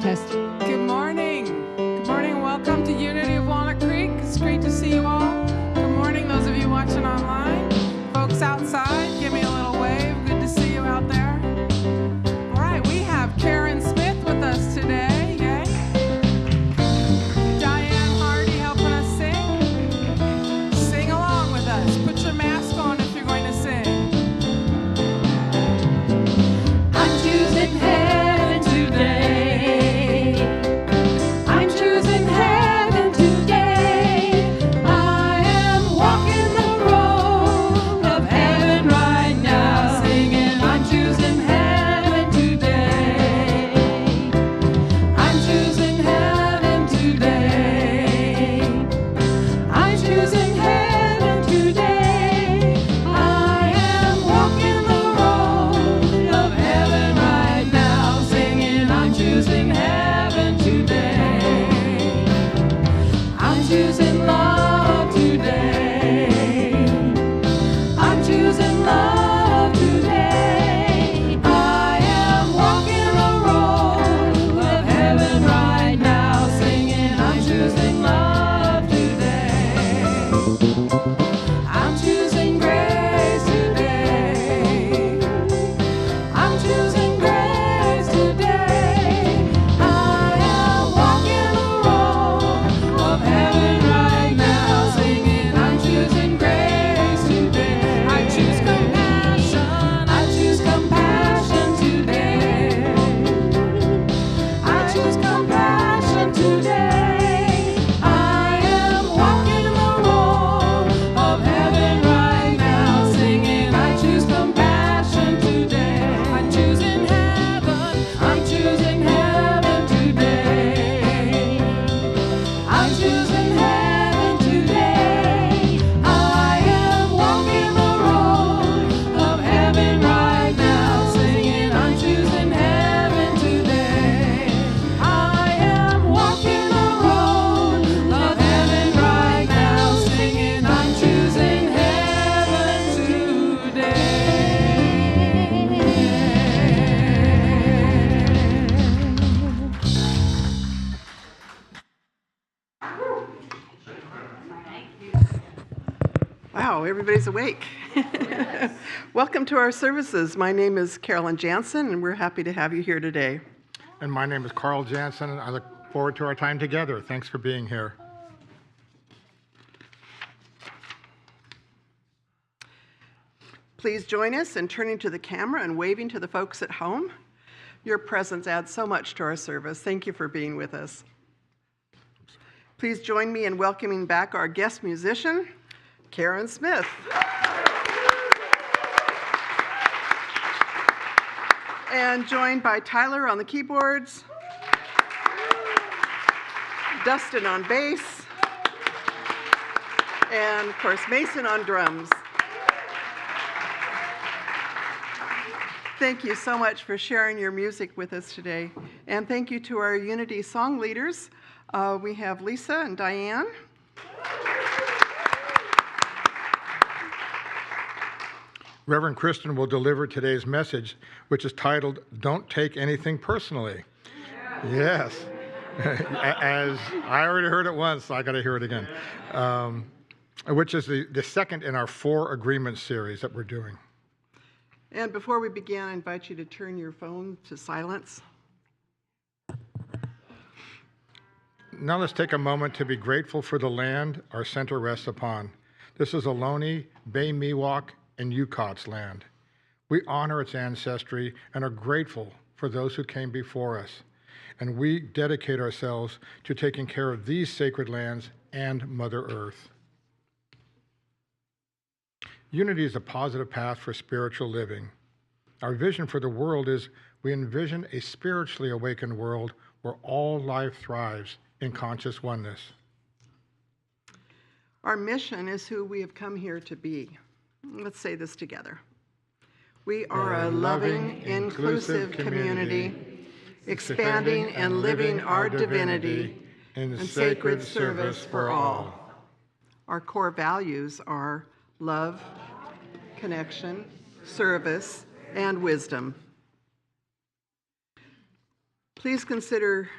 Test. Good morning. Good morning and welcome to Unity of Walnut Creek. It's great to see you all. Good morning, those of you watching online. Folks outside, give me a little wave. Good to see you out there. All right, we have Karen Smith with us today. Yay. Diane Hardy helping us sing. Sing along with us. Put your mask on if you're going to sing. I'm choosing heaven today. Everybody's awake. Welcome to our services. My name is Carolyn Jansen, and we're happy to have you here today. And my name is Carl Jansen, and I look forward to our time together. Thanks for being here. Please join us in turning to the camera and waving to the folks at home. Your presence adds so much to our service. Thank you for being with us. Please join me in welcoming back our guest musician, Karen Smith. And joined by Tyler on the keyboards, Dustin on bass, and of course Mason on drums. Thank you so much for sharing your music with us today. And thank you to our Unity song leaders. We have Lisa and Diane. Reverend Kristin will deliver today's message, which is titled, Don't Take Anything Personally. Yes. As I already heard it once, so I got to hear it again. Which is the second in our 4 agreements series that we're doing. And before we begin, I invite you to turn your phone to silence. Now let's take a moment to be grateful for the land our center rests upon. This is Ohlone, Bay Miwok, and Yukot's land. We honor its ancestry and are grateful for those who came before us. And we dedicate ourselves to taking care of these sacred lands and Mother Earth. Unity is a positive path for spiritual living. Our vision for the world is we envision a spiritually awakened world where all life thrives in conscious oneness. Our mission is who we have come here to be. Let's say this together. We are a loving, inclusive community, expanding and living our divinity in sacred service for all. Our core values are love, connection, service, and wisdom. Please consider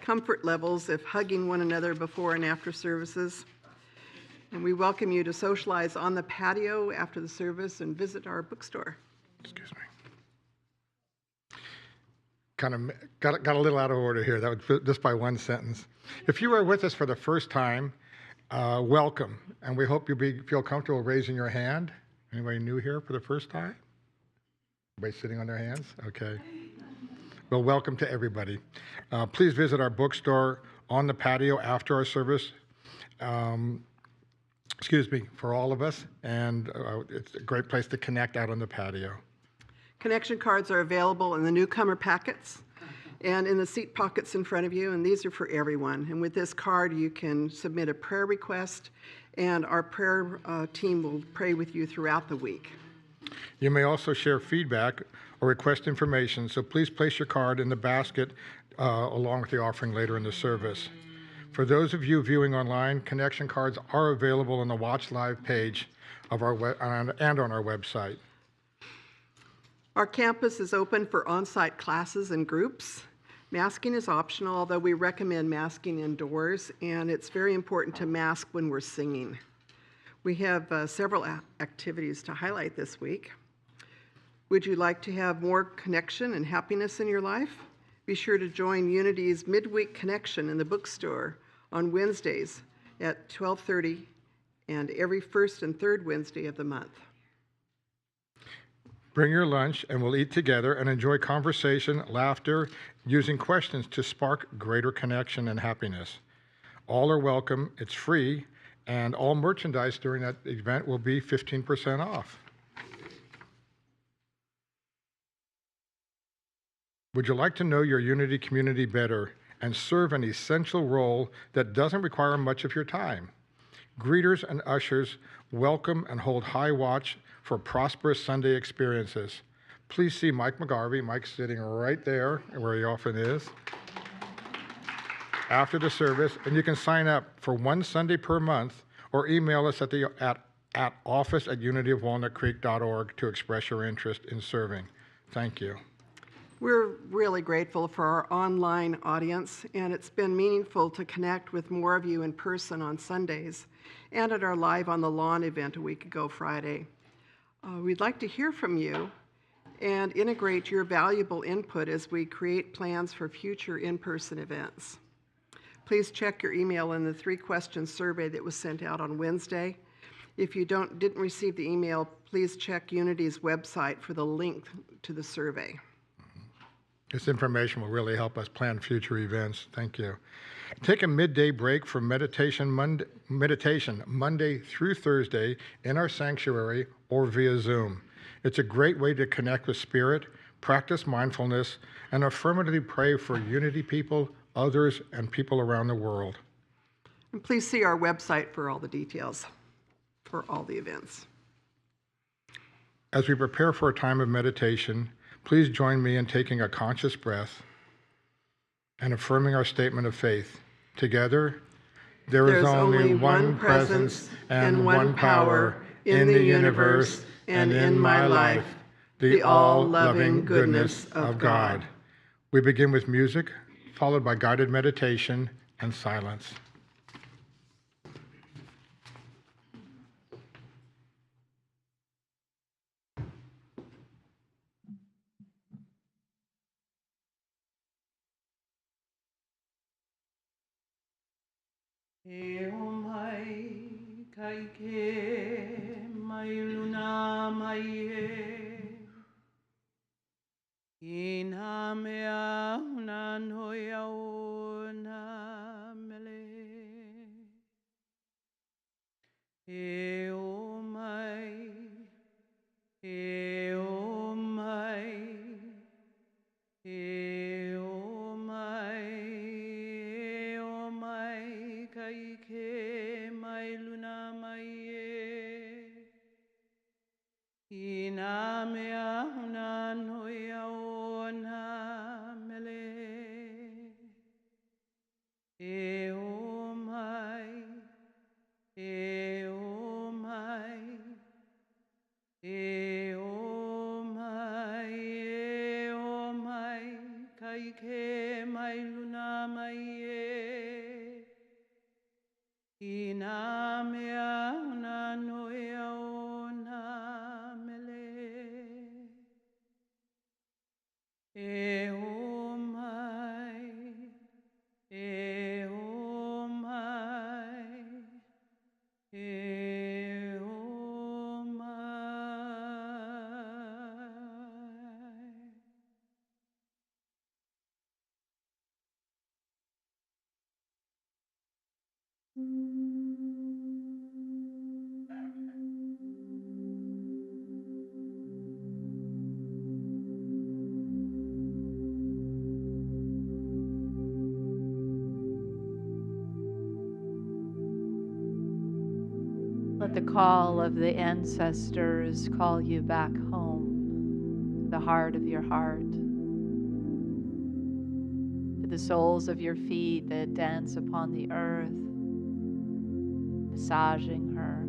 comfort levels if hugging one another before and after services. And we welcome you to socialize on the patio after the service and visit our bookstore. Excuse me. Kind of got a little out of order here. That was just by one sentence. If you are with us for the first time, welcome, and we hope you feel comfortable raising your hand. Anybody new here for the first time? Everybody sitting on their hands? Okay. Well, welcome to everybody. Please visit our bookstore on the patio after our service. For all of us, and it's a great place to connect out on the patio. Connection cards are available in the newcomer packets and in the seat pockets in front of you, and these are for everyone. And with this card, you can submit a prayer request, and our prayer team will pray with you throughout the week. You may also share feedback or request information, so please place your card in the basket along with the offering later in the service. For those of you viewing online, connection cards are available on the Watch Live page of our and on our website. Our campus is open for on-site classes and groups. Masking is optional, although we recommend masking indoors, and it's very important to mask when we're singing. We have several activities to highlight this week. Would you like to have more connection and happiness in your life? Be sure to join Unity's Midweek Connection in the bookstore on Wednesdays at 12:30 and every first and third Wednesday of the month. Bring your lunch and we'll eat together and enjoy conversation, laughter, using questions to spark greater connection and happiness. All are welcome, it's free, and all merchandise during that event will be 15% off. Would you like to know your Unity community better and serve an essential role that doesn't require much of your time? Greeters and ushers welcome and hold high watch for prosperous Sunday experiences. Please see Mike McGarvey. Mike's sitting right there where he often is after the service, and you can sign up for one Sunday per month or email us at office@unityofwalnutcreek.org to express your interest in serving. Thank you. We're really grateful for our online audience, and it's been meaningful to connect with more of you in person on Sundays and at our Live on the Lawn event a week ago Friday. We'd like to hear from you and integrate your valuable input as we create plans for future in-person events. Please check your email in the 3-question survey that was sent out on Wednesday. If you didn't receive the email, please check Unity's website for the link to the survey. This information will really help us plan future events. Thank you. Take a midday break for meditation Monday through Thursday in our sanctuary or via Zoom. It's a great way to connect with Spirit, practice mindfulness, and affirmatively pray for Unity people, others, and people around the world. And please see our website for all the details for all the events. As we prepare for a time of meditation, please join me in taking a conscious breath and affirming our statement of faith. Together, there is only one presence and one power in the universe and in my life, the all-loving goodness of God. We begin with music, followed by guided meditation and silence. E o mai kai ke mai luna mai e I nā mea una noi au na mele E o mai E o mai E o mai E o mai kai ke mai luna mai e I nā mea una noi au na mele E o mai E o mai E o mai E o mai kai ke mai luna mai e I nā mea una noi au na mele E o mai E o mai E o mai Let the call of the ancestors call you back home, to the heart of your heart, to the soles of your feet that dance upon the earth, massaging her.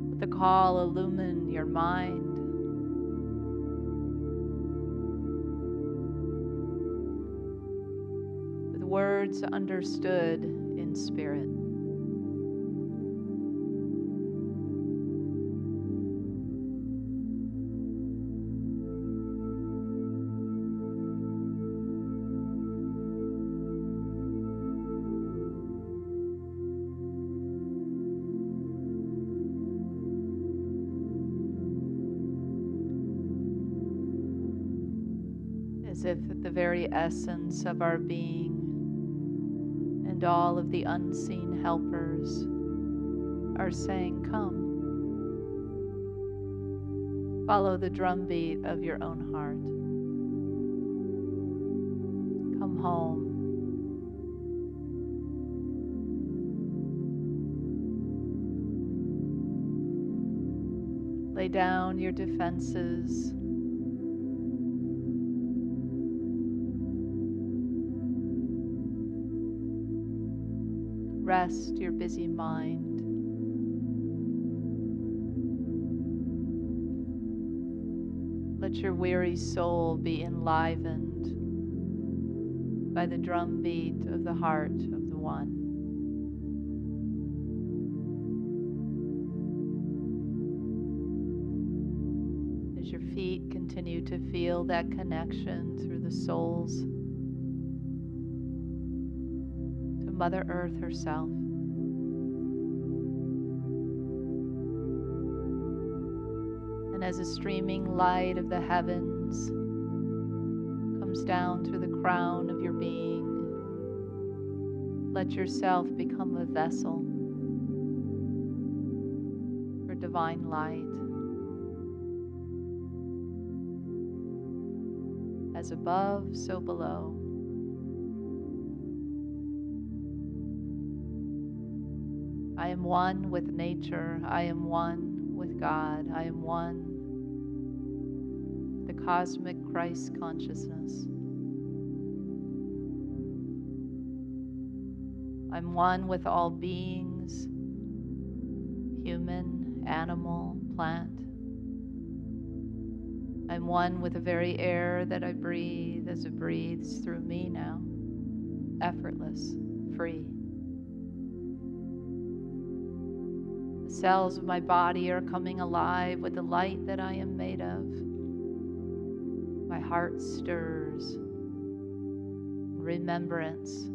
Let the call illumine your mind, words understood in spirit. As if at the very essence of our being, and all of the unseen helpers are saying, come. Follow the drumbeat of your own heart. Come home. Lay down your defenses. Rest your busy mind. Let your weary soul be enlivened by the drumbeat of the heart of the One. As your feet continue to feel that connection through the soles Mother Earth herself. And as a streaming light of the heavens comes down through the crown of your being, let yourself become a vessel divine light. As above, so below. I am one with nature. I am one with God. I am one with the cosmic Christ consciousness. I'm one with all beings, human, animal, plant. I'm one with the very air that I breathe as it breathes through me now, effortless, free. The cells of my body are coming alive with the light that I am made of. My heart stirs in remembrance,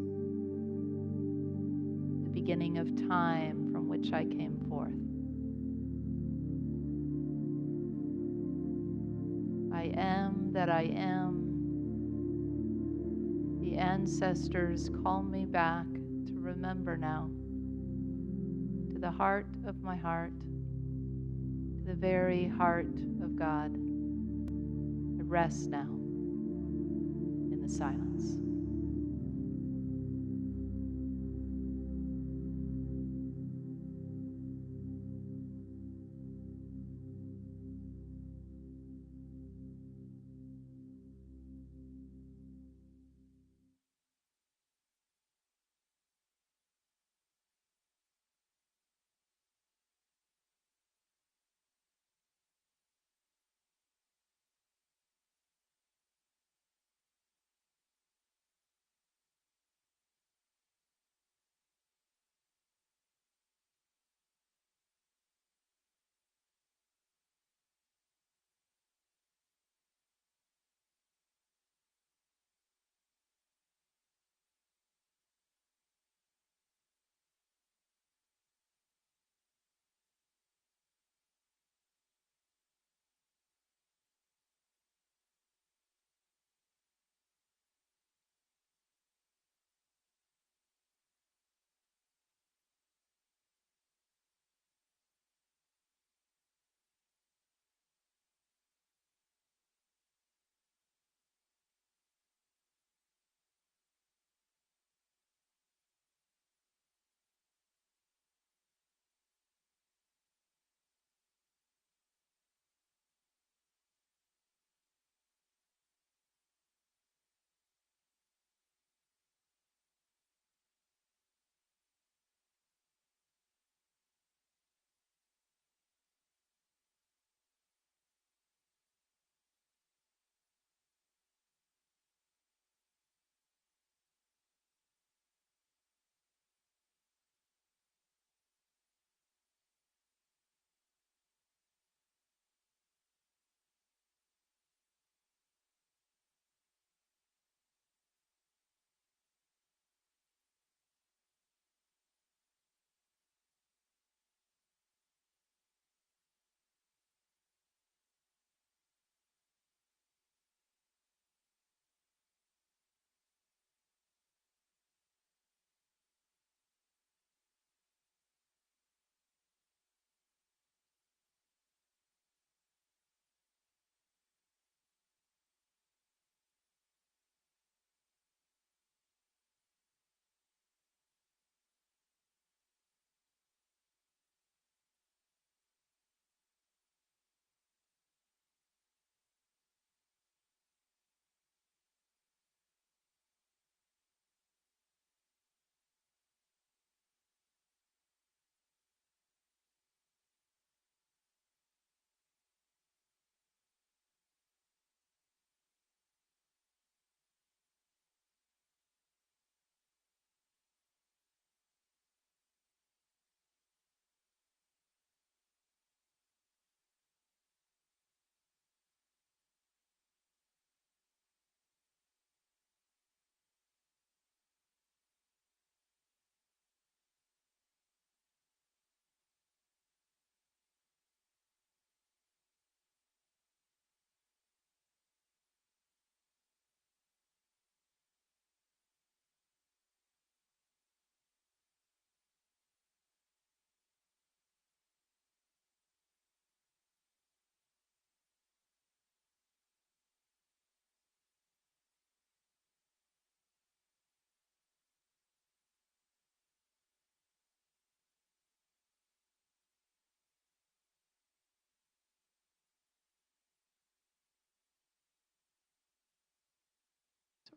the beginning of time from which I came forth. I am that I am. The ancestors call me back to remember now, to the heart of my heart, to the very heart of God. I rest now in the silence.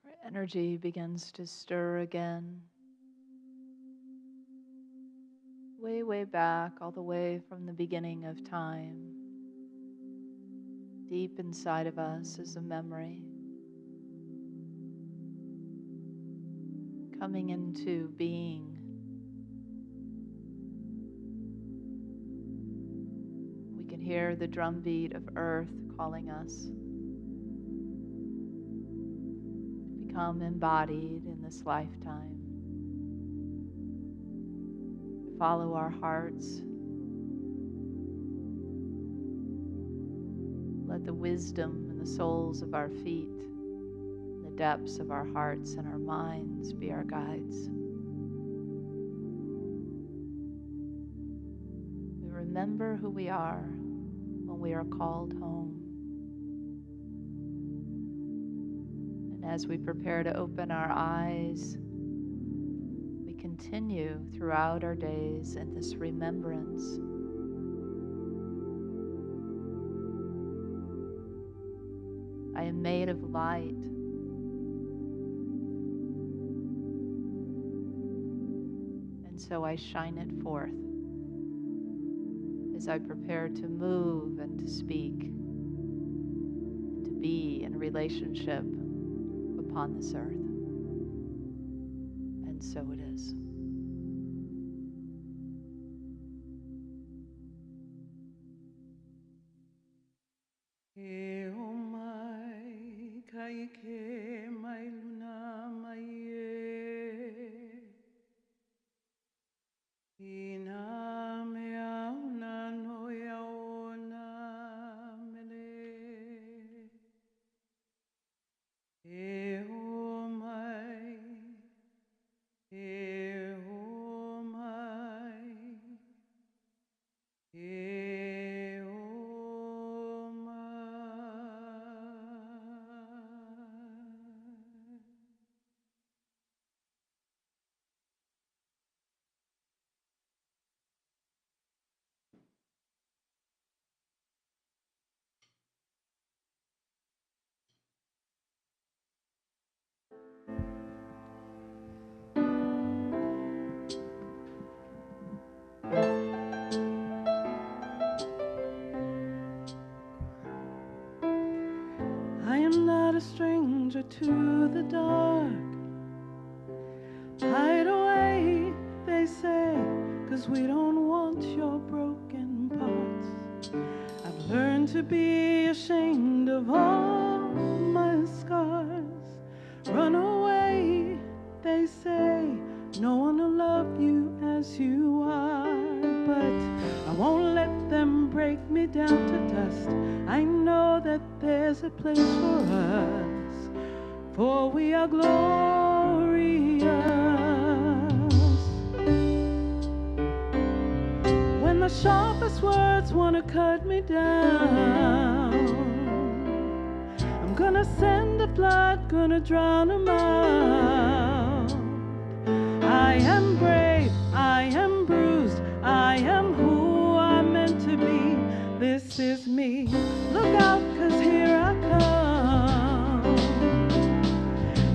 Our energy begins to stir again. Way, way back, all the way from the beginning of time. Deep inside of us is a memory coming into being. We can hear the drumbeat of earth calling us to become embodied in this lifetime, to follow our hearts. Let the wisdom and the soles of our feet, the depths of our hearts and our minds be our guides. We remember who we are when we are called home. And as we prepare to open our eyes, we continue throughout our days in this remembrance. I am made of light. And so I shine it forth as I prepare to move and to speak and to be in relationship upon this earth. And so it is. Kaike mai luna mai e ina mea una noia ona mele e o mai e o mai e o mai. I am not a stranger to the dark. Hide away, they say, 'cause we don't want your broken parts. I've learned to be ashamed of all my scars. Run away, they say, no one will love you as you are. But I won't let them break me down to dust. I know that there's a place for us, for we are glorious. When the sharpest words want to cut me down, I'm gonna send the flood, gonna drown them out. I am brave, I am bruised, I am who I'm meant to be. This is me. Look out, 'cause here I come.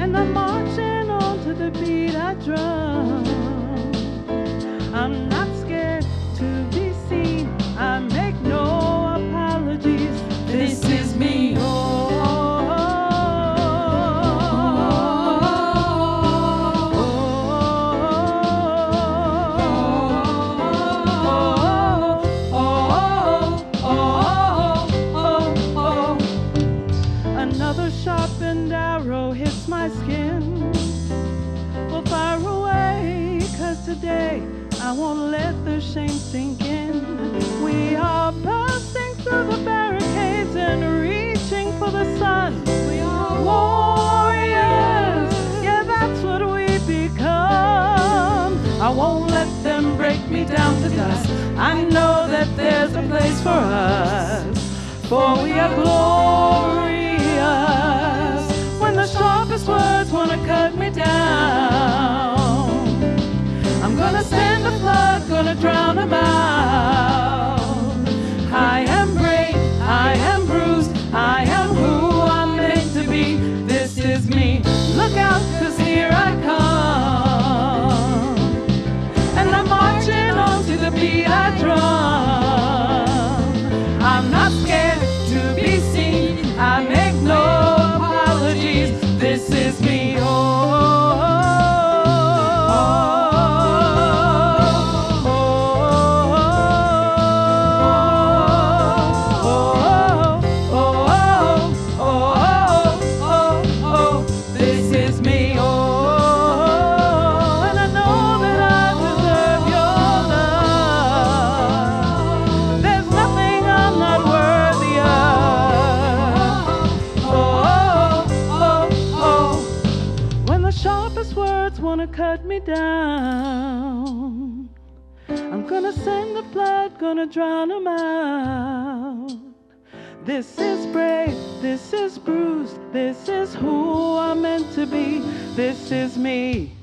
And I'm marching on to the beat I drum. I'm not scared to be seen. I make no apologies. This is me. Another sharpened arrow hits my skin. Well, fire away, 'cause today I won't let the shame sink in. We are bursting through the barricades and reaching for the sun. We are warriors, yeah, that's what we become. I won't let them break me down to dust. I know that there's a place for us, for we are glorious. When the sharpest words want to cut me down, I'm gonna send a flood, gonna drown them out. I am brave, I am bruised, I am who I'm meant to be. This is me. Look Gonna send the flood, gonna drown them out. This is brave, this is bruised, this is who I'm meant to be. This is me.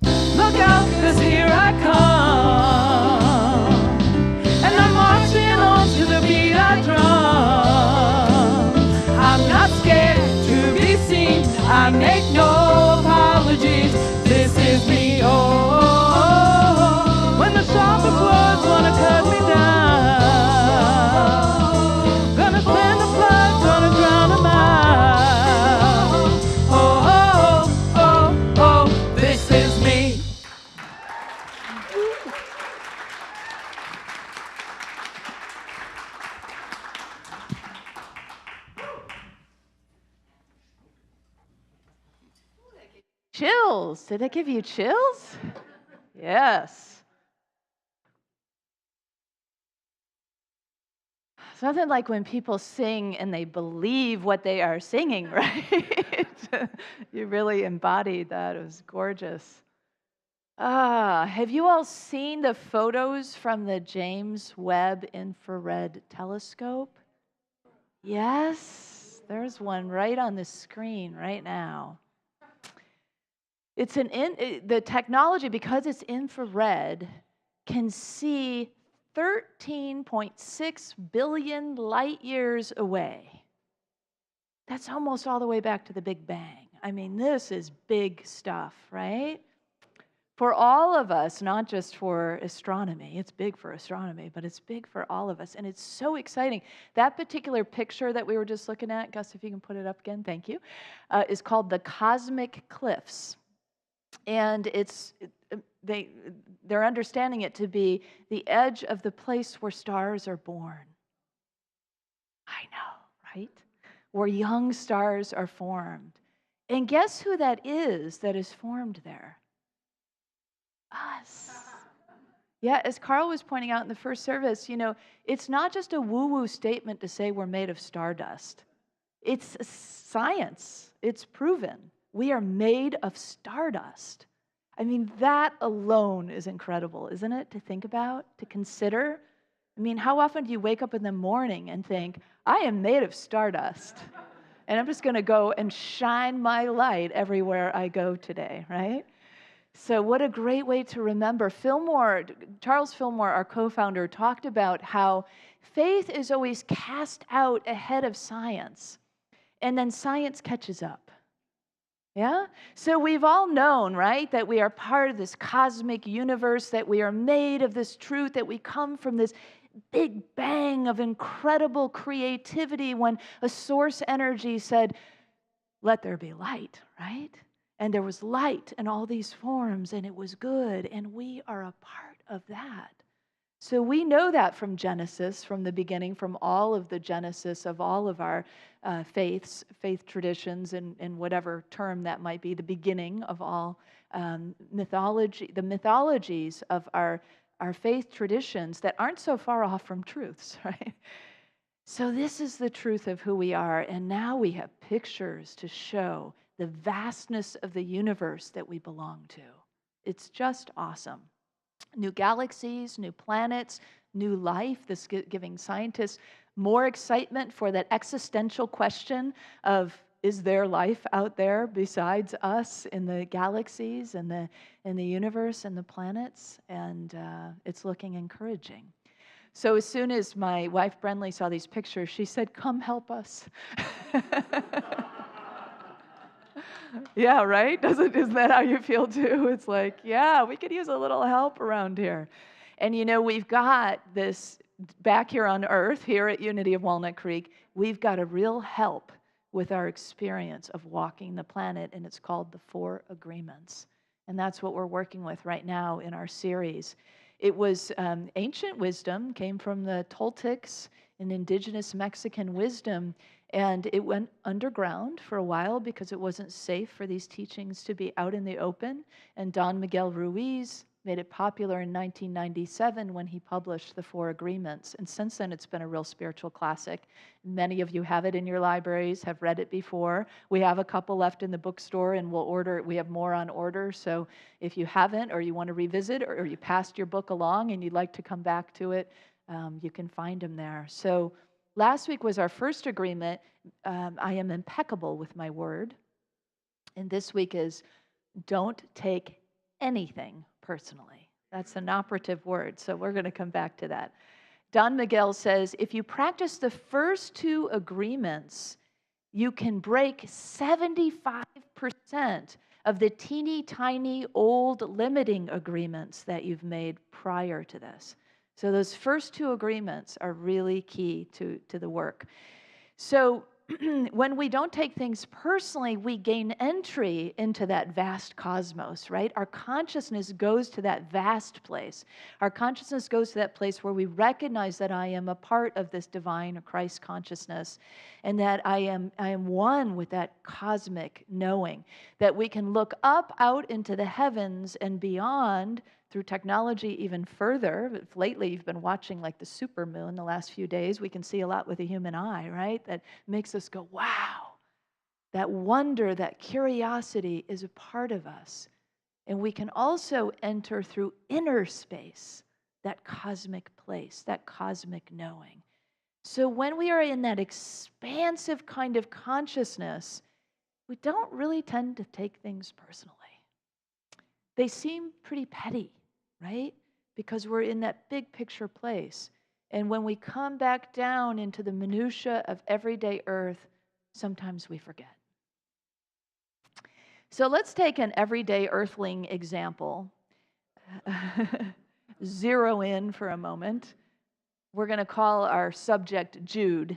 Look out, 'cause here I come. And I'm marching on to the beat I drum. I'm not scared to be seen, I make no apologies. This is me, oh. When the sharpest words wanna cut me down, gonna send a flood, gonna drown them out. Oh, oh, oh, oh, this is me. Chills. Did it give you chills? Yes. Something like when people sing and they believe what they are singing, right? You really embodied that. It was gorgeous. Have you all seen the photos from the James Webb Infrared Telescope? Yes, there's one right on the screen right now. It's the technology, because it's infrared, can see 13.6 billion light years away. That's almost all the way back to the Big Bang. I mean, this is big stuff, right? For all of us, not just for astronomy. It's big for astronomy, but it's big for all of us. And it's so exciting. That particular picture that we were just looking at, Gus, if you can put it up again, thank you, is called the Cosmic Cliffs. And they're understanding it to be the edge of the place where stars are born. I know, right? Where young stars are formed. And guess who that is formed there? Us. Yeah, as Carl was pointing out in the first service, it's not just a woo-woo statement to say we're made of stardust. It's science. It's proven. We are made of stardust. I mean, that alone is incredible, isn't it, to think about, to consider? I mean, how often do you wake up in the morning and think, I am made of stardust, and I'm just going to go and shine my light everywhere I go today, right? So what a great way to remember. Charles Fillmore, our co-founder, talked about how faith is always cast out ahead of science, and then science catches up. Yeah? So we've all known, right, that we are part of this cosmic universe, that we are made of this truth, that we come from this big bang of incredible creativity when a source energy said, let there be light, right? And there was light in all these forms, and it was good, and we are a part of that. So we know that from Genesis, from the beginning, from all of the Genesis of all of our faith traditions, and whatever term that might be, the beginning of all mythology, the mythologies of our faith traditions that aren't so far off from truths, right? So this is the truth of who we are, and now we have pictures to show the vastness of the universe that we belong to. It's just awesome. New galaxies, new planets, new life, this giving scientists more excitement for that existential question of, is there life out there besides us in the galaxies and in the universe and the planets? And it's looking encouraging. So as soon as my wife Brenly saw these pictures, she said, come help us. Yeah, right? Isn't that how you feel too? It's like, yeah, we could use a little help around here. And we've got this back here on Earth, here at Unity of Walnut Creek, we've got a real help with our experience of walking the planet, and it's called the 4 Agreements. And that's what we're working with right now in our series. It was ancient wisdom, came from the Toltecs, an indigenous Mexican wisdom, and it went underground for a while because it wasn't safe for these teachings to be out in the open. And Don Miguel Ruiz made it popular in 1997 when he published the Four Agreements. And since then, it's been a real spiritual classic. Many of you have it in your libraries, have read it before. We have a couple left in the bookstore, and we'll order. We have more on order. So if you haven't, or you want to revisit, or you passed your book along and you'd like to come back to it, you can find them there. So last week was our first agreement. I am impeccable with my word. And this week is don't take anything personally. That's an operative word, so we're going to come back to that. Don Miguel says, if you practice the first two agreements, you can break 75% of the teeny tiny old limiting agreements that you've made prior to this. So those first two agreements are really key to the work. So when we don't take things personally, we gain entry into that vast cosmos, right? Our consciousness goes to that vast place. Our consciousness goes to that place where we recognize that I am a part of this divine or Christ consciousness, and that I am one with that cosmic knowing, that we can look up out into the heavens and beyond through technology even further. If lately you've been watching like the supermoon the last few days, we can see a lot with the human eye, right? That makes us go, wow. That wonder, that curiosity is a part of us. And we can also enter through inner space, that cosmic place, that cosmic knowing. So when we are in that expansive kind of consciousness, we don't really tend to take things personally. They seem pretty petty, right? Because we're in that big picture place. And when we come back down into the minutia of everyday earth, sometimes we forget. So let's take an everyday earthling example. Zero in for a moment. We're going to call our subject Jude.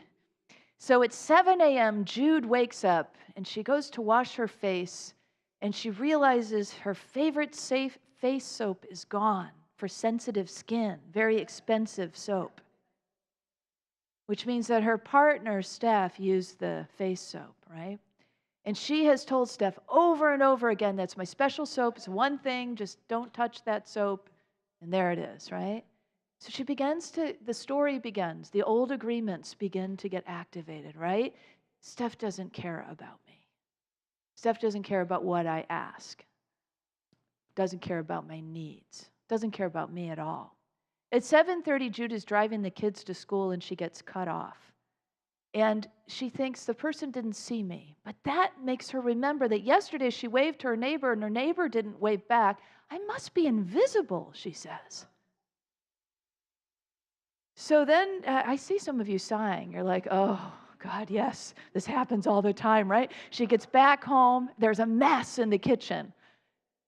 So at 7 a.m., Jude wakes up and she goes to wash her face, and she realizes her favorite face soap is gone for sensitive skin, very expensive soap, which means that her partner, Steph, used the face soap, right? And she has told Steph over and over again, that's my special soap, it's one thing, just don't touch that soap, and there it is, right? So the story begins, the old agreements begin to get activated, right? Steph doesn't care about me. Steph doesn't care about what I ask. Doesn't care about my needs. Doesn't care about me at all. At 7:30, Jude is driving the kids to school and she gets cut off. And she thinks the person didn't see me. But that makes her remember that yesterday she waved to her neighbor and her neighbor didn't wave back. I must be invisible, she says. So then I see some of you sighing. You're like, oh, God, yes, this happens all the time, right? She gets back home. There's a mess in the kitchen.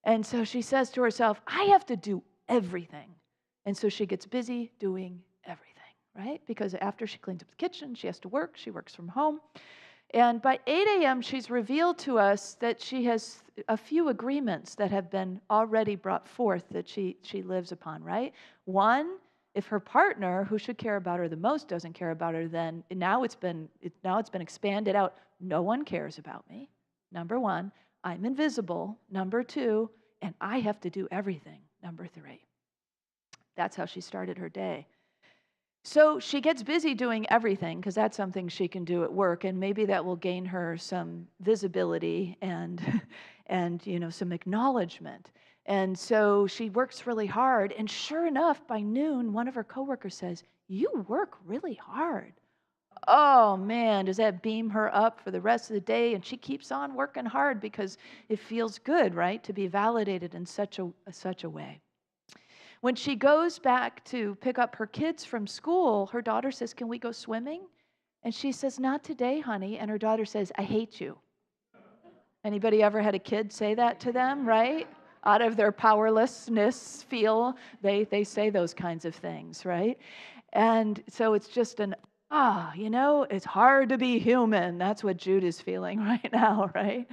And so she says to herself, I have to do everything. And so she gets busy doing everything, right? Because after she cleans up the kitchen, she has to work. She works from home. And by 8 a.m., she's revealed to us that she has a few agreements that have been already brought forth that she lives upon, right? One, if her partner, who should care about her the most, doesn't care about her, then now it's been expanded out. No one cares about me. Number one, I'm invisible. Number two, and I have to do everything. Number three. That's how she started her day. So she gets busy doing everything because that's something she can do at work, and maybe that will gain her some visibility and some acknowledgement. And so she works really hard, and sure enough, by noon, one of her coworkers says, "You work really hard." Oh man, does that beam her up for the rest of the day? And she keeps on working hard because it feels good, right, to be validated in such a way. When she goes back to pick up her kids from school, her daughter says, "Can we go swimming?" And she says, "Not today, honey." And her daughter says, "I hate you." Anybody ever had a kid say that to them, right? Out of their powerlessness feel, they say those kinds of things, right? And so it's just it's hard to be human. That's what Jude is feeling right now, right?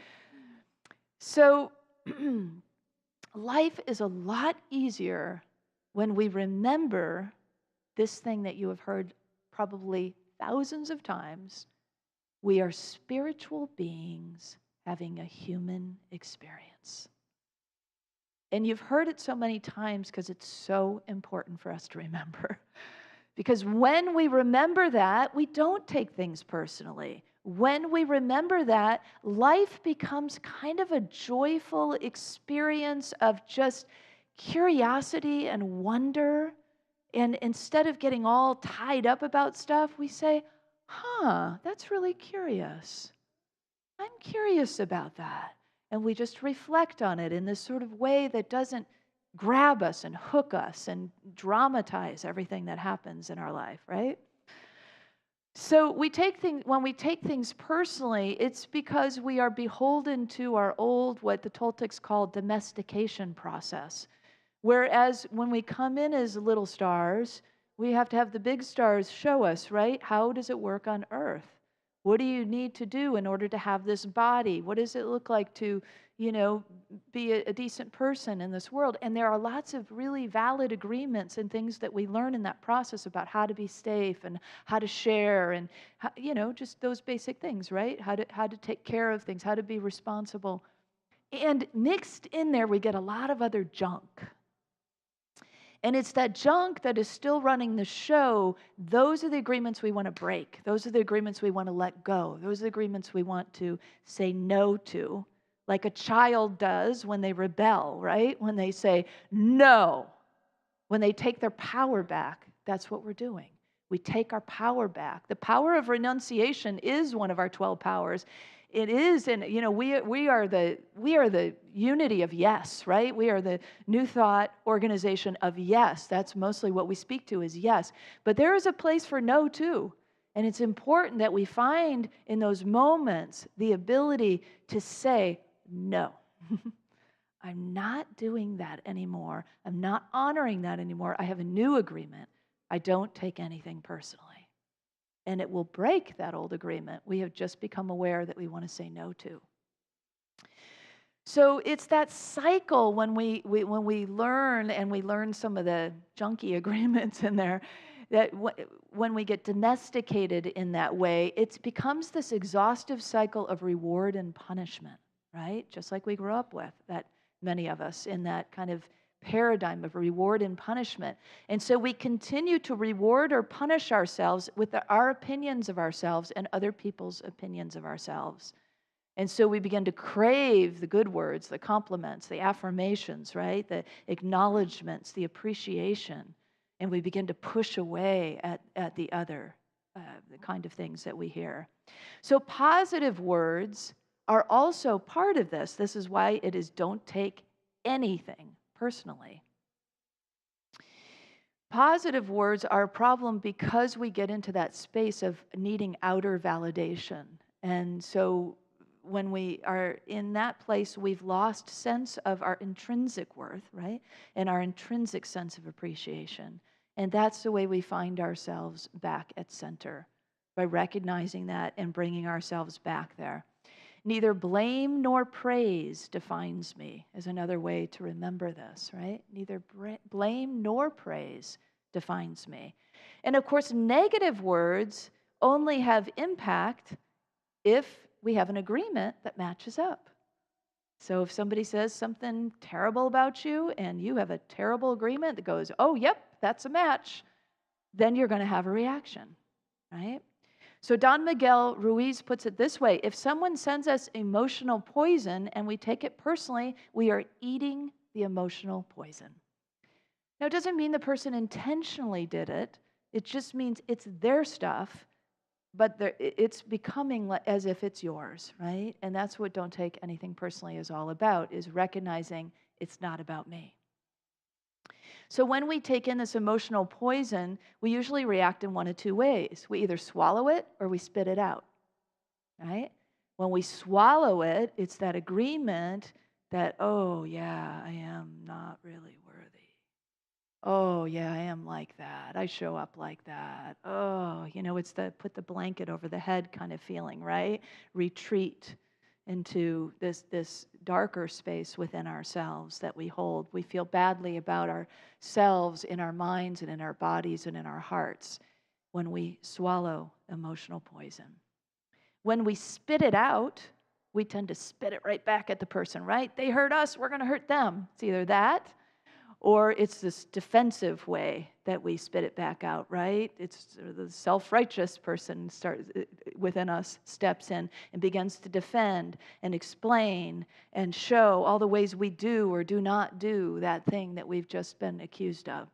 So life is a lot easier when we remember this thing that you have heard probably thousands of times. We are spiritual beings having a human experience. And you've heard it so many times because it's so important for us to remember. Because when we remember that, we don't take things personally. When we remember that, life becomes kind of a joyful experience of just curiosity and wonder. And instead of getting all tied up about stuff, we say, that's really curious. I'm curious about that. And we just reflect on it in this sort of way that doesn't grab us and hook us and dramatize everything that happens in our life, right? So when we take things personally, it's because we are beholden to our old, what the Toltecs call domestication process. Whereas when we come in as little stars, we have to have the big stars show us, right? How does it work on Earth? What do you need to do in order to have this body? What does it look like to, be a decent person in this world? And there are lots of really valid agreements and things that we learn in that process about how to be safe and how to share and, just those basic things, right? How to take care of things, how to be responsible. And mixed in there, we get a lot of other junk. And it's that junk that is still running the show. Those are the agreements we want to break. Those are the agreements we want to let go. Those are the agreements we want to say no to, like a child does when they rebel, right? When they say no, when they take their power back, that's what we're doing. We take our power back. The power of renunciation is one of our 12 powers. It is, and we are the unity of yes, right? We are the New Thought organization of yes. That's mostly what we speak to is yes. But there is a place for no too. And it's important that we find in those moments the ability to say no. I'm not doing that anymore. I'm not honoring that anymore. I have a new agreement. I don't take anything personally. And it will break that old agreement we have just become aware that we want to say no to. So it's that cycle when we learn, and we learn some of the junky agreements in there, that when we get domesticated in that way, it becomes this exhaustive cycle of reward and punishment, right? Just like we grew up with, that many of us in that kind of paradigm of reward and punishment. And so we continue to reward or punish ourselves with our opinions of ourselves and other people's opinions of ourselves. And so we begin to crave the good words, the compliments, the affirmations, right? The acknowledgments, the appreciation. And we begin to push away at the other, the kind of things that we hear. So positive words are also part of this. This is why it is don't take anything personally. Positive words are a problem because we get into that space of needing outer validation. And so when we are in that place, we've lost sense of our intrinsic worth, right? And our intrinsic sense of appreciation. And that's the way we find ourselves back at center, by recognizing that and bringing ourselves back there. Neither blame nor praise defines me is another way to remember this, right? Neither blame nor praise defines me. And of course, negative words only have impact if we have an agreement that matches up. So if somebody says something terrible about you and you have a terrible agreement that goes, oh, yep, that's a match, then you're going to have a reaction, right? So Don Miguel Ruiz puts it this way: if someone sends us emotional poison and we take it personally, we are eating the emotional poison. Now, it doesn't mean the person intentionally did it. It just means it's their stuff, but it's becoming as if it's yours, right? And that's what don't take anything personally is all about, is recognizing it's not about me. So when we take in this emotional poison, we usually react in one of two ways. We either swallow it or we spit it out, right? When we swallow it, it's that agreement that, oh, yeah, I am not really worthy. Oh, yeah, I am like that. I show up like that. Oh, it's the put the blanket over the head kind of feeling, right? Retreat into this darker space within ourselves that we hold. We feel badly about ourselves in our minds and in our bodies and in our hearts when we swallow emotional poison. When we spit it out, we tend to spit it right back at the person, right? They hurt us, we're going to hurt them. It's either that, or it's this defensive way that we spit it back out, right? It's the self-righteous person within us steps in and begins to defend and explain and show all the ways we do or do not do that thing that we've just been accused of.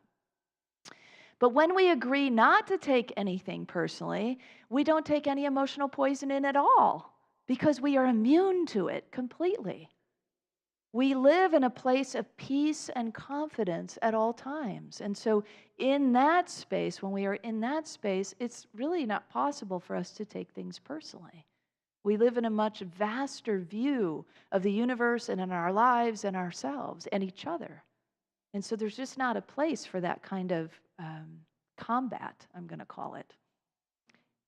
But when we agree not to take anything personally, we don't take any emotional poison in at all because we are immune to it completely. We live in a place of peace and confidence at all times. And so in that space, when we are in that space, it's really not possible for us to take things personally. We live in a much vaster view of the universe and in our lives and ourselves and each other. And so there's just not a place for that kind of combat, I'm going to call it.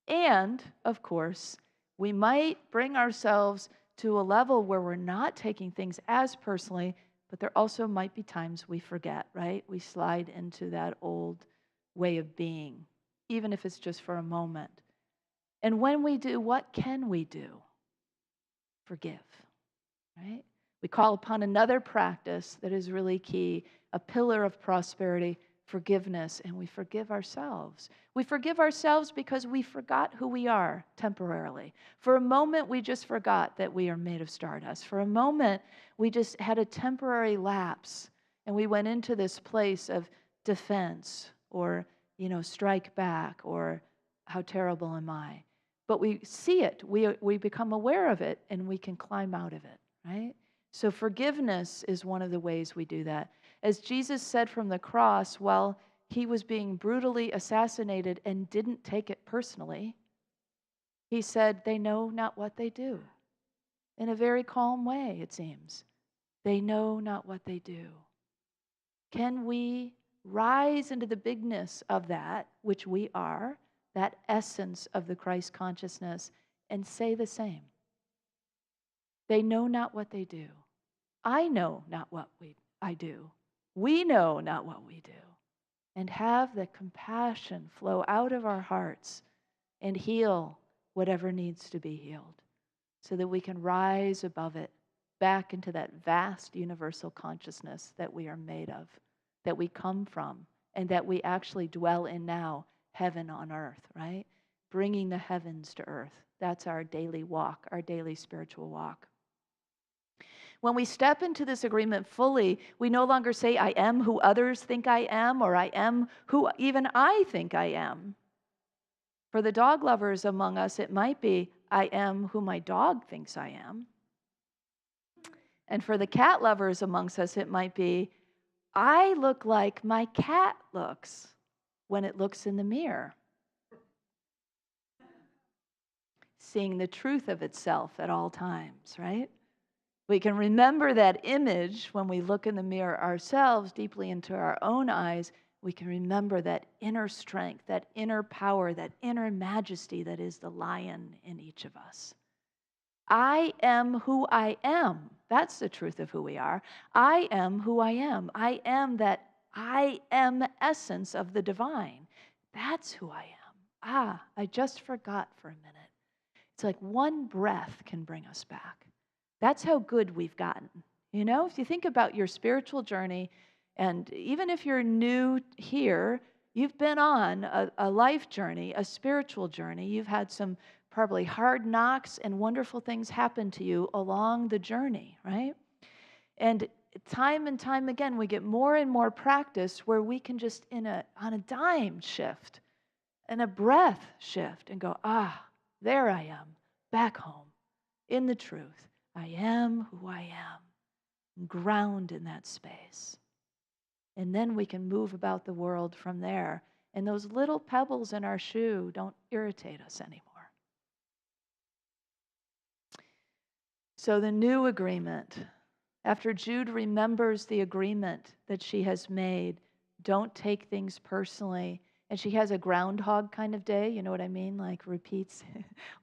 And, of course, we might bring ourselves to a level where we're not taking things as personally, but there also might be times we forget, right? We slide into that old way of being, even if it's just for a moment. And when we do, what can we do? Forgive, right? We call upon another practice that is really key, a pillar of prosperity, forgiveness, and we forgive ourselves. We forgive ourselves because we forgot who we are temporarily. For a moment, we just forgot that we are made of stardust. For a moment, we just had a temporary lapse, and we went into this place of defense or, strike back or how terrible am I? But we see it, we become aware of it, and we can climb out of it, right? So forgiveness is one of the ways we do that. As Jesus said from the cross, while he was being brutally assassinated and didn't take it personally, he said, they know not what they do. In a very calm way, it seems. They know not what they do. Can we rise into the bigness of that, which we are, that essence of the Christ consciousness, and say the same? They know not what they do. I know not what I do. We know not what we do. And have the compassion flow out of our hearts and heal whatever needs to be healed so that we can rise above it, back into that vast universal consciousness that we are made of, that we come from, and that we actually dwell in now, heaven on earth, right? Bringing the heavens to earth. That's our daily walk, our daily spiritual walk. When we step into this agreement fully, we no longer say, I am who others think I am, or I am who even I think I am. For the dog lovers among us, it might be, I am who my dog thinks I am. And for the cat lovers amongst us, it might be, I look like my cat looks when it looks in the mirror. Seeing the truth of itself at all times, right? We can remember that image when we look in the mirror ourselves, deeply into our own eyes. We can remember that inner strength, that inner power, that inner majesty that is the lion in each of us. I am who I am. That's the truth of who we are. I am who I am. I am that I am essence of the divine. That's who I am. I just forgot for a minute. It's like one breath can bring us back. That's how good we've gotten. If you think about your spiritual journey, and even if you're new here, you've been on a life journey, a spiritual journey. You've had some probably hard knocks and wonderful things happen to you along the journey, right? And time and time again, we get more and more practice where we can just on a dime shift and a breath shift and go, there I am, back home, in the truth. I am who I am, ground in that space. And then we can move about the world from there. And those little pebbles in our shoe don't irritate us anymore. So the new agreement, after Jude remembers the agreement that she has made, don't take things personally. And she has a groundhog kind of day, you know what I mean? Like repeats,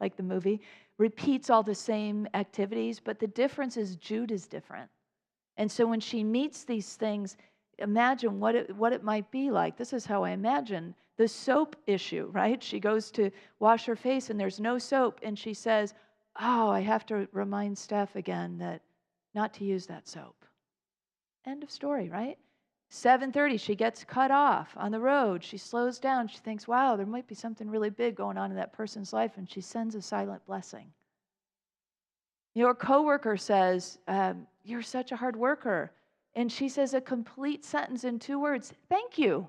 like the movie, repeats all the same activities, but the difference is Jude is different. And so when she meets these things, imagine what it might be like. This is how I imagine the soap issue, right? She goes to wash her face and there's no soap, and she says, oh, I have to remind Steph again that not to use that soap. End of story, right? 7:30, she gets cut off on the road. She slows down. She thinks, wow, there might be something really big going on in that person's life, and she sends a silent blessing. Your coworker says, you're such a hard worker. And she says a complete sentence in 2 words, thank you.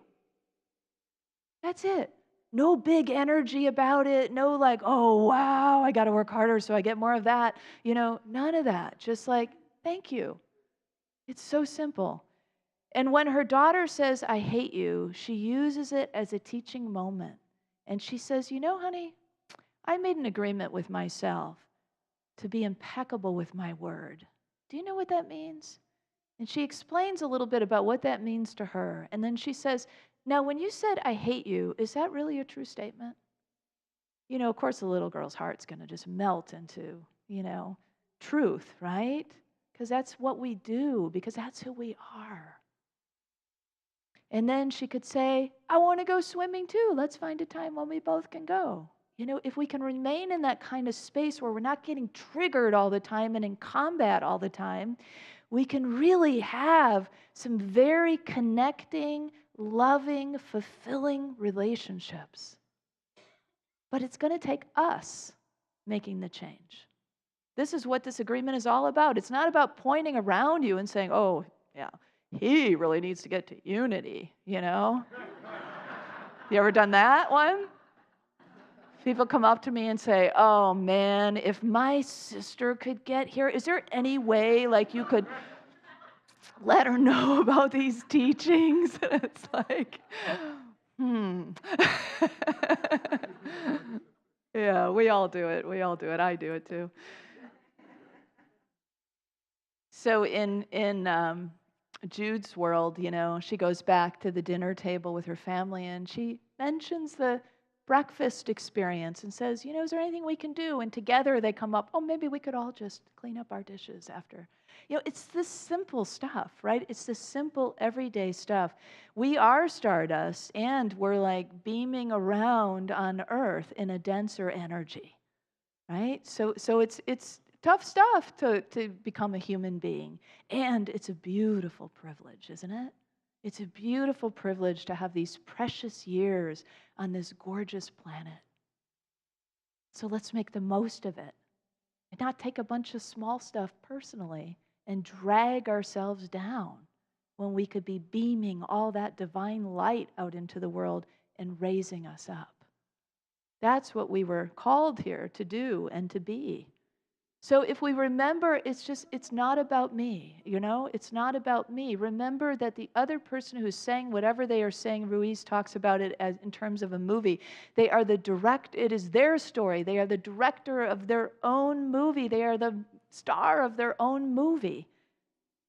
That's it. No big energy about it. No like, oh, wow, I got to work harder so I get more of that. None of that. Just like, thank you. It's so simple. And when her daughter says, I hate you, she uses it as a teaching moment. And she says, honey, I made an agreement with myself to be impeccable with my word. Do you know what that means? And she explains a little bit about what that means to her. And then she says, now, when you said, I hate you, is that really a true statement? Of course, the little girl's heart's going to just melt into, truth, right? Because that's what we do, because that's who we are. And then she could say, I want to go swimming too. Let's find a time when we both can go. If we can remain in that kind of space where we're not getting triggered all the time and in combat all the time, we can really have some very connecting, loving, fulfilling relationships. But it's going to take us making the change. This is what this agreement is all about. It's not about pointing around you and saying, oh, yeah, he really needs to get to unity, You ever done that one? People come up to me and say, oh man, if my sister could get here, is there any way like you could let her know about these teachings? It's like, Yeah, we all do it. I do it too. So in Jude's world, she goes back to the dinner table with her family and she mentions the breakfast experience and says, is there anything we can do? And together they come up, oh, maybe we could all just clean up our dishes after. It's this simple stuff, right? It's this simple everyday stuff. We are stardust and we're like beaming around on Earth in a denser energy, right? So it's tough stuff to become a human being. And it's a beautiful privilege, isn't it? It's a beautiful privilege to have these precious years on this gorgeous planet. So let's make the most of it and not take a bunch of small stuff personally and drag ourselves down when we could be beaming all that divine light out into the world and raising us up. That's what we were called here to do and to be. So if we remember, it's not about me, It's not about me. Remember that the other person who's saying whatever they are saying, Ruiz talks about it as in terms of a movie. It is their story. They are the director of their own movie. They are the star of their own movie.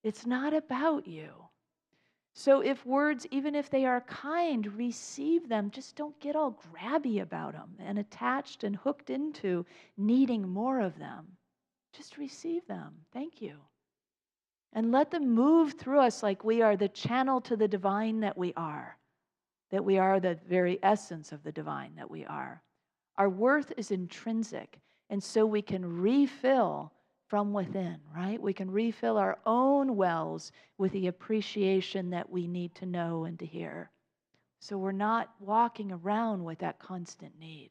It's not about you. So if words, even if they are kind, receive them. Just don't get all grabby about them and attached and hooked into needing more of them. Just receive them. Thank you. And let them move through us like we are the channel to the divine that we are the very essence of the divine that we are. Our worth is intrinsic, and so we can refill from within, right? We can refill our own wells with the appreciation that we need to know and to hear. So we're not walking around with that constant need.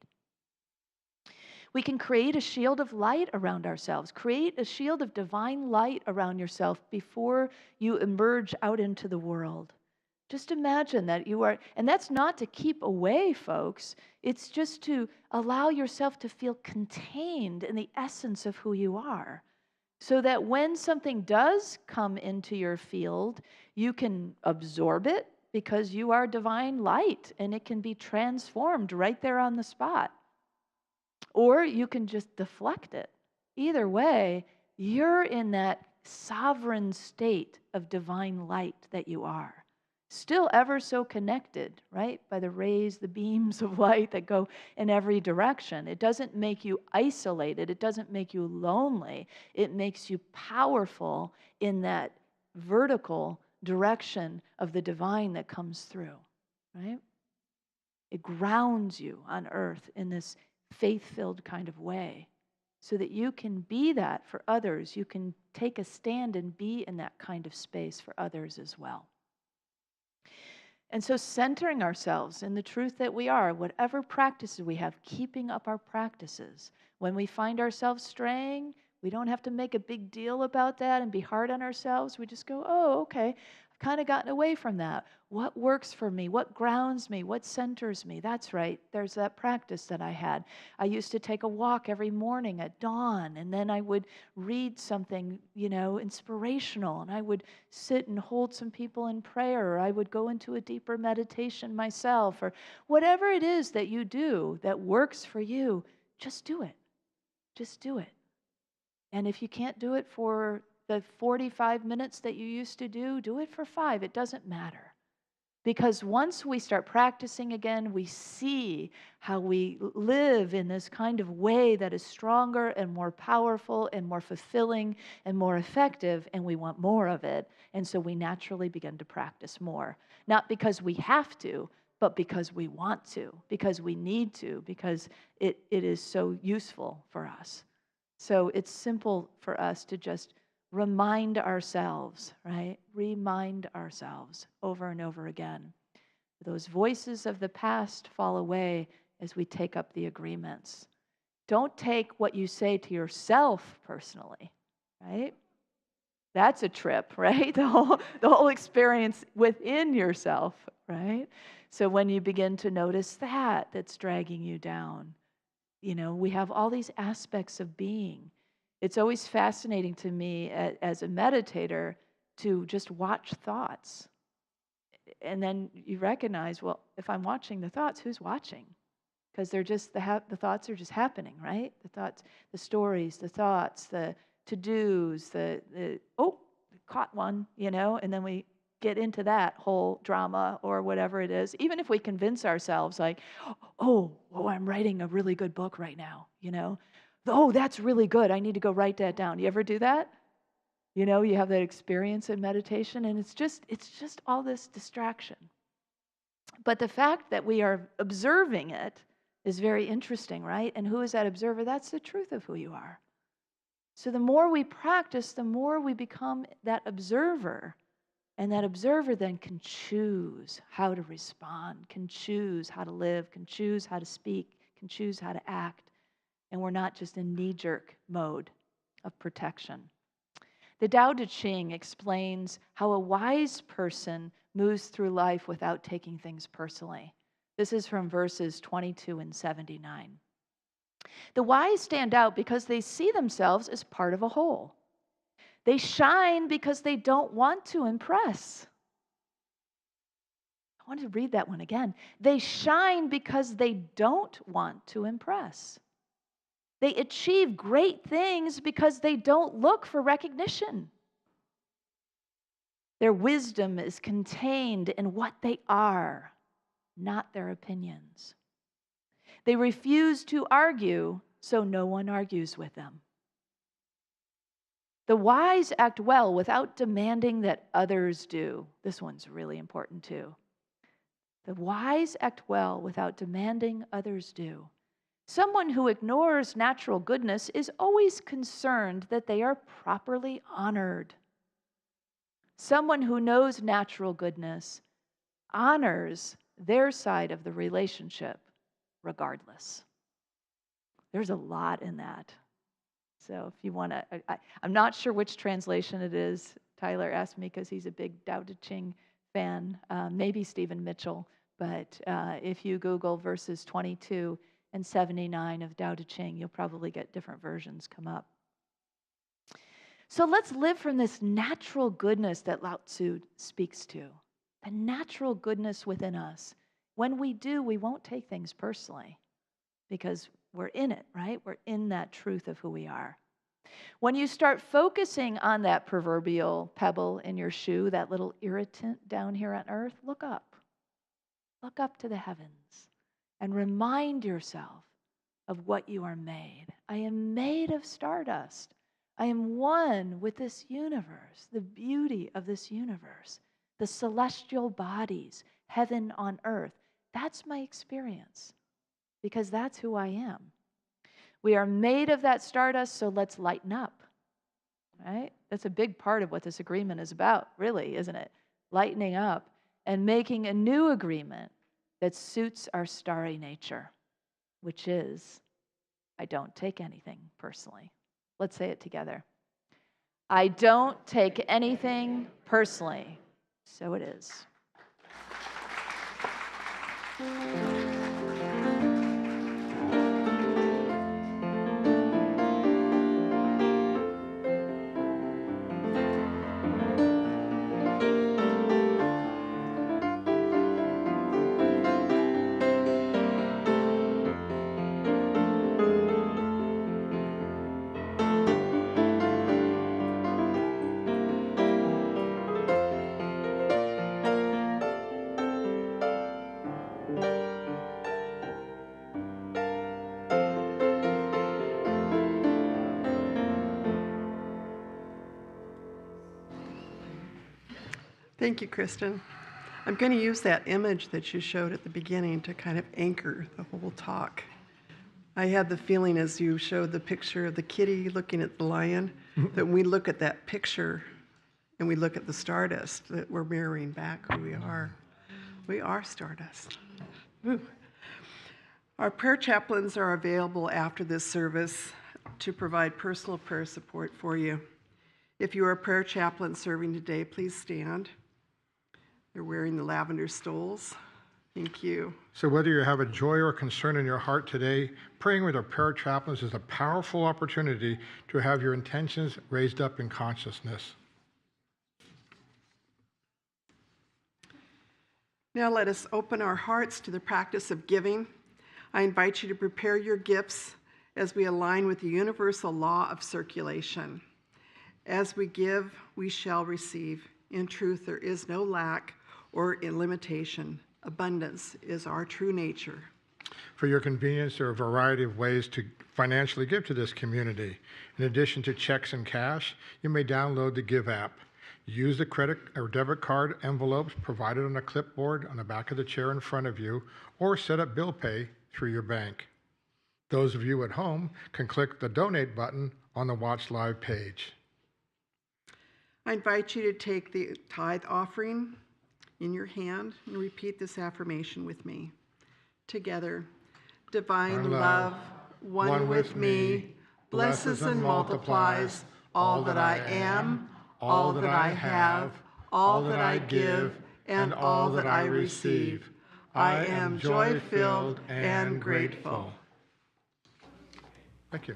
We can create a shield of light around ourselves. Create a shield of divine light around yourself before you emerge out into the world. Just imagine that you are, and that's not to keep away, folks. It's just to allow yourself to feel contained in the essence of who you are. So that when something does come into your field, you can absorb it because you are divine light and it can be transformed right there on the spot. Or you can just deflect it. Either way, you're in that sovereign state of divine light that you are. Still ever so connected, right? By the rays, the beams of light that go in every direction. It doesn't make you isolated. It doesn't make you lonely. It makes you powerful in that vertical direction of the divine that comes through, right? It grounds you on earth in this faith-filled kind of way. so that you can be that for others. You can take a stand and be in that kind of space for others as well. And so centering ourselves in the truth that we are, whatever practices we have, keeping up our practices. When we find ourselves straying, we don't have to make a big deal about that and be hard on ourselves. We just go, oh, okay, I've kind of gotten away from that. What works for me? What grounds me? What centers me? That's right. There's that practice that I had. I used to take a walk every morning at dawn, and then I would read something, inspirational, and I would sit and hold some people in prayer, or I would go into a deeper meditation myself, or whatever it is that you do that works for you, just do it. Just do it. And if you can't do it for the 45 minutes that you used to do it for 5. It doesn't matter. Because once we start practicing again, we see how we live in this kind of way that is stronger and more powerful and more fulfilling and more effective, and we want more of it. And so we naturally begin to practice more. Not because we have to, but because we want to, because we need to, because it is so useful for us. So it's simple for us to just remind ourselves, right? Remind ourselves over and over again. Those voices of the past fall away as we take up the agreements. Don't take what you say to yourself personally, right? That's a trip, right? The whole experience within yourself, right? So when you begin to notice that's dragging you down, we have all these aspects of being. It's always fascinating to me as a meditator to just watch thoughts. And then you recognize, well, if I'm watching the thoughts, who's watching? Because they're just, the thoughts are just happening, right? The thoughts, the stories, the thoughts, the to-dos, caught one, and then we get into that whole drama or whatever it is. Even if we convince ourselves like, oh, I'm writing a really good book right now, Oh, that's really good. I need to go write that down. You ever do that? You have that experience in meditation, and it's just all this distraction. But the fact that we are observing it is very interesting, right? And who is that observer? That's the truth of who you are. So the more we practice, the more we become that observer. And that observer then can choose how to respond, can choose how to live, can choose how to speak, can choose how to act. And we're not just in knee-jerk mode of protection. The Tao Te Ching explains how a wise person moves through life without taking things personally. This is from verses 22 and 79. The wise stand out because they see themselves as part of a whole. They shine because they don't want to impress. I want to read that one again. They shine because they don't want to impress. They achieve great things because they don't look for recognition. Their wisdom is contained in what they are, not their opinions. They refuse to argue, so no one argues with them. The wise act well without demanding that others do. This one's really important too. The wise act well without demanding others do. Someone who ignores natural goodness is always concerned that they are properly honored. Someone who knows natural goodness honors their side of the relationship regardless. There's a lot in that. So if you want to, I'm not sure which translation it is. Tyler asked me because he's a big Tao Te Ching fan, maybe Stephen Mitchell. But if you Google verses 22 and 79 of Tao Te Ching, you'll probably get different versions come up. So let's live from this natural goodness that Lao Tzu speaks to, the natural goodness within us. When we do, we won't take things personally because we're in it, right? We're in that truth of who we are. When you start focusing on that proverbial pebble in your shoe, that little irritant down here on earth, look up. Look up to the heavens and remind yourself of what you are made. I am made of stardust. I am one with this universe, the beauty of this universe, the celestial bodies, heaven on earth. That's my experience because that's who I am. We are made of that stardust, so let's lighten up. Right? That's a big part of what this agreement is about, really, isn't it? Lightening up and making a new agreement that suits our starry nature, which is, I don't take anything personally. Let's say it together. I don't take anything personally. So it is. Thank you, Kristin. I'm going to use that image that you showed at the beginning to kind of anchor the whole talk. I had the feeling as you showed the picture of the kitty looking at the lion, that when we look at that picture and we look at the stardust, that we're mirroring back who we are. We are stardust. Ooh. Our prayer chaplains are available after this service to provide personal prayer support for you. If you are a prayer chaplain serving today, please stand. They're wearing the lavender stoles. Thank you. So whether you have a joy or concern in your heart today, praying with our prayer chaplains is a powerful opportunity to have your intentions raised up in consciousness. Now let us open our hearts to the practice of giving. I invite you to prepare your gifts as we align with the universal law of circulation. As we give, we shall receive. In truth, there is no lack or limitation. Abundance is our true nature. For your convenience, there are a variety of ways to financially give to this community. In addition to checks and cash, you may download the Give app. Use the credit or debit card envelopes provided on a clipboard on the back of the chair in front of you, or set up bill pay through your bank. Those of you at home can click the donate button on the Watch Live page. I invite you to take the tithe offering in your hand and repeat this affirmation with me. Together, divine love, one with me, blesses and multiplies all that I am, all that I have, all that I give, and all that I receive. I am joy-filled and grateful. Thank you.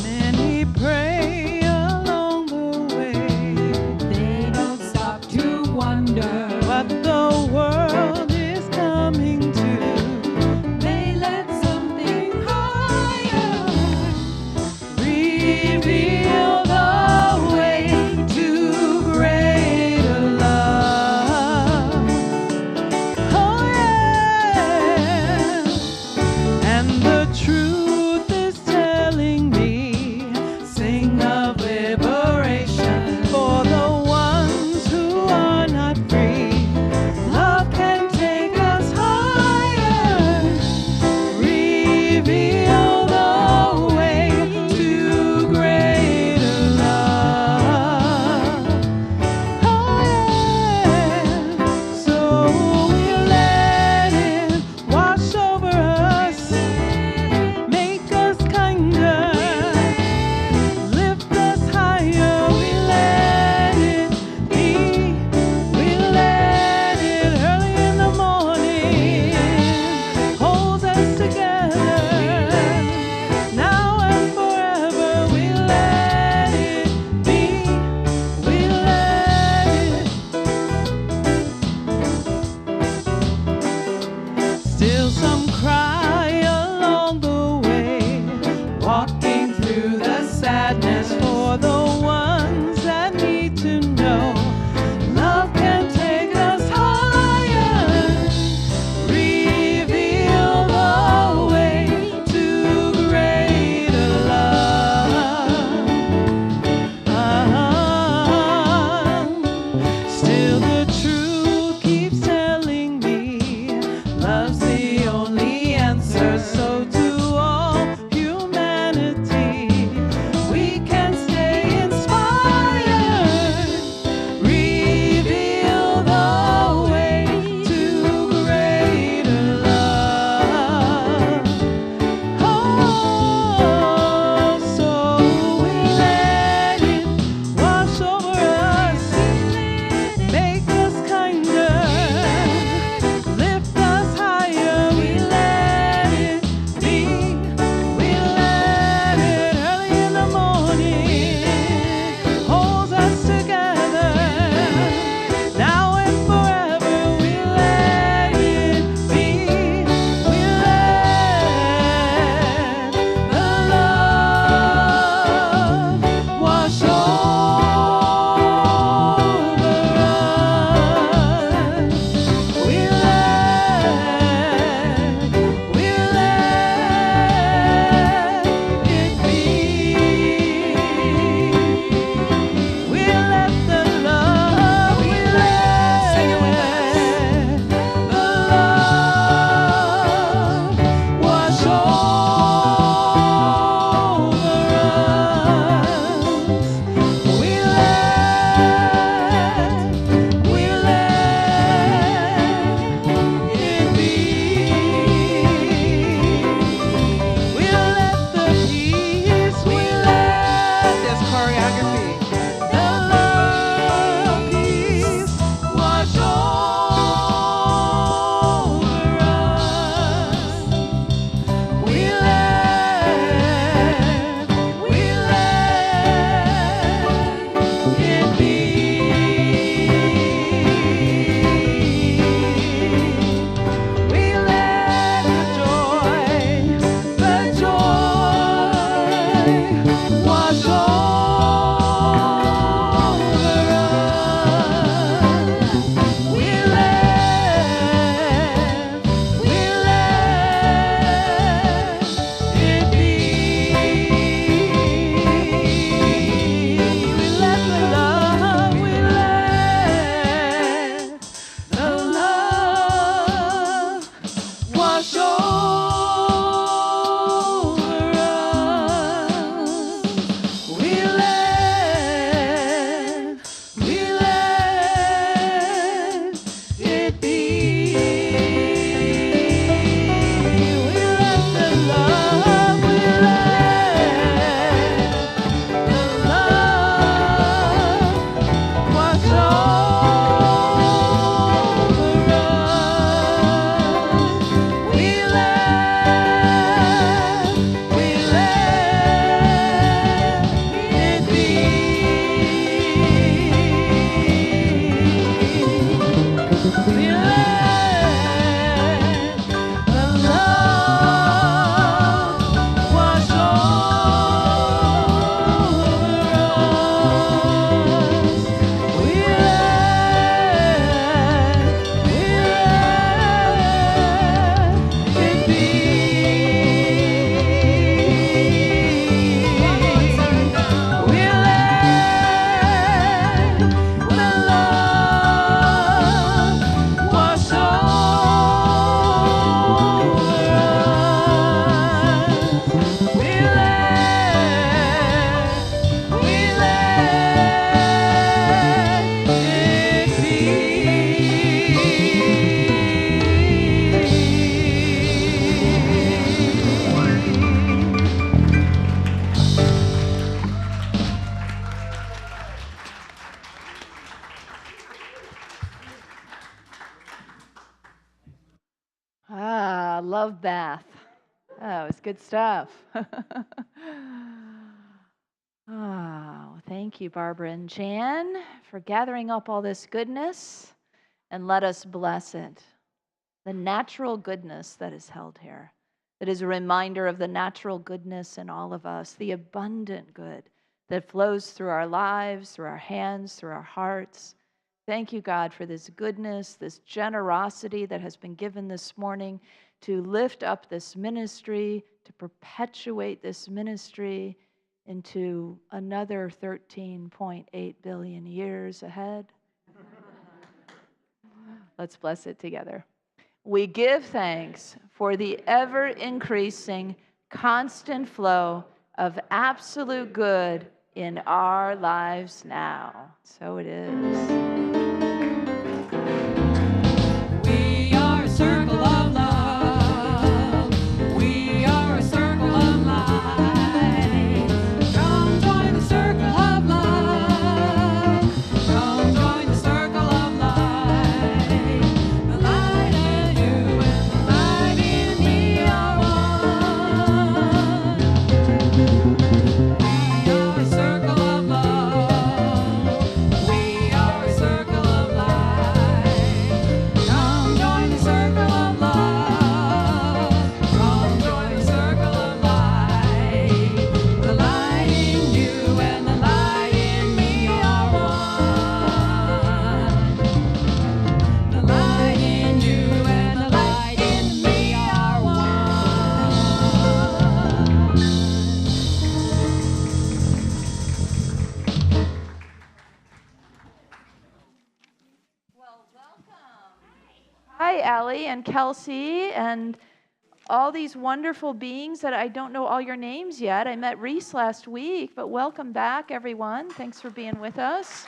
Many pray along the way. They don't stop to wonder What the world is coming to. they let something higher Reveal love Bath. Oh, it's good stuff. Oh, thank you, Barbara and Jan, for gathering up all this goodness, and let us bless it. The natural goodness that is held here, that is a reminder of the natural goodness in all of us, the abundant good that flows through our lives, through our hands, through our hearts. Thank you, God, for this goodness, this generosity that has been given this morning to lift up this ministry, to perpetuate this ministry into another 13.8 billion years ahead. Let's bless it together. We give thanks for the ever-increasing, constant flow of absolute good in our lives now. So it is. We are a circle of love. We are a circle of light. Come join the circle of love. Come join the circle of light. The light in you and the light in me are one. We are a circle of love. We are a circle of light. Come join the circle of love. Come join the circle of light. The light in you and the light in me are one. The light in you and the light in me are one. Well, welcome. Hi, Allie and Kelsey and all these wonderful beings that I don't know all your names yet. I met Reese last week, but welcome back, everyone. Thanks for being with us.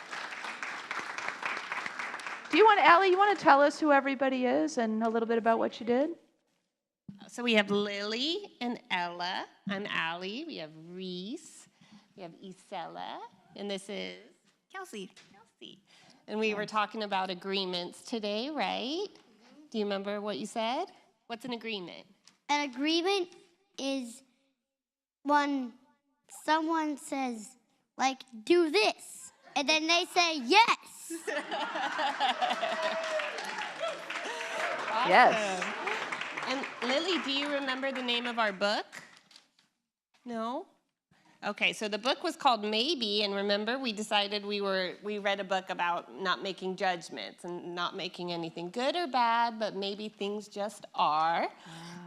Allie, you want to tell us who everybody is and a little bit about what you did? So we have Lily and Ella. I'm Allie. We have Reese. We have Isella. And this is Kelsey. And we were talking about agreements today, right? Do you remember what you said? What's an agreement? An agreement is when someone says, like, do this, and then they say yes. Awesome. Yes. And Lily, do you remember the name of our book? No? Okay, so the book was called Maybe, and remember we decided we read a book about not making judgments and not making anything good or bad, but maybe things just are.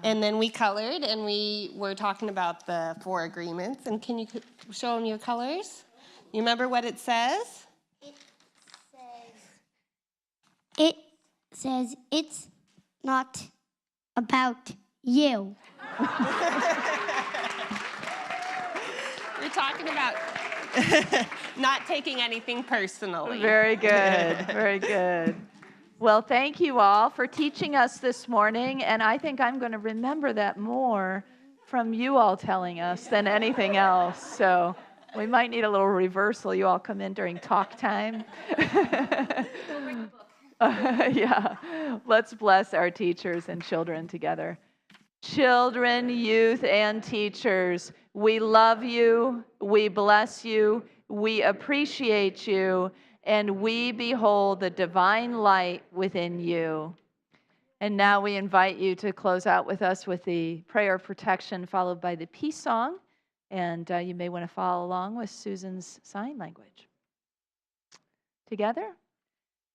And then we colored, and we were talking about the 4 agreements. And can you show them your colors? You remember what it says? It says it's not about you. We're talking about not taking anything personally. Very good. Very good. Well, thank you all for teaching us this morning, and I think I'm going to remember that more from you all telling us than anything else. So we might need a little reversal. You all come in during talk time. Yeah. Let's bless our teachers and children together. Children, youth, and teachers, we love you, we bless you, we appreciate you, and we behold the divine light within you. And now we invite you to close out with us with the prayer of protection, followed by the peace song. And you may want to follow along with Susan's sign language. Together?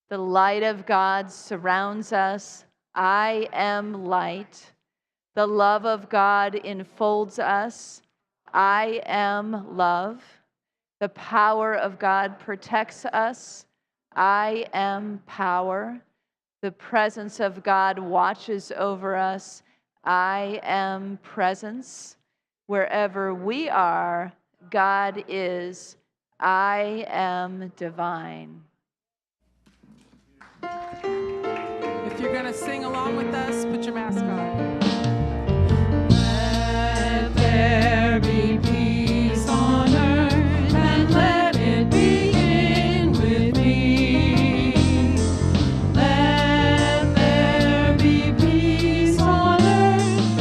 The light of God surrounds us. I am light. The love of God enfolds us. I am love. The power of God protects us. I am power. The presence of God watches over us. I am presence. Wherever we are, God is. I am divine. If you're going to sing along with us, put your mask on. Let there be peace on earth, and let it begin with me. Let there be peace on earth,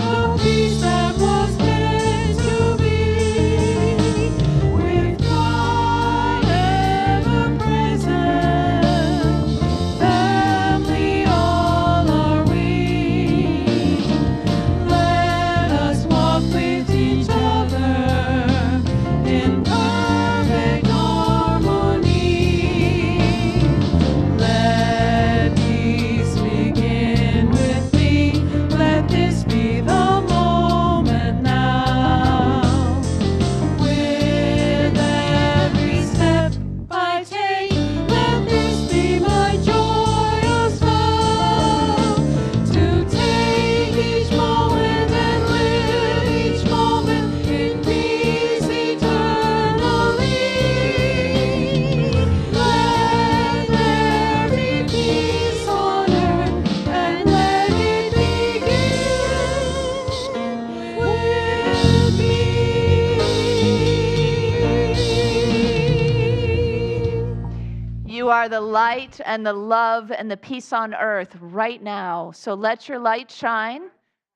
are the light and the love and the peace on earth right now. So let your light shine,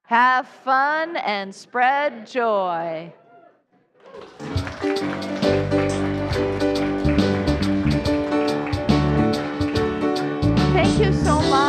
have fun, and spread joy. Thank you so much.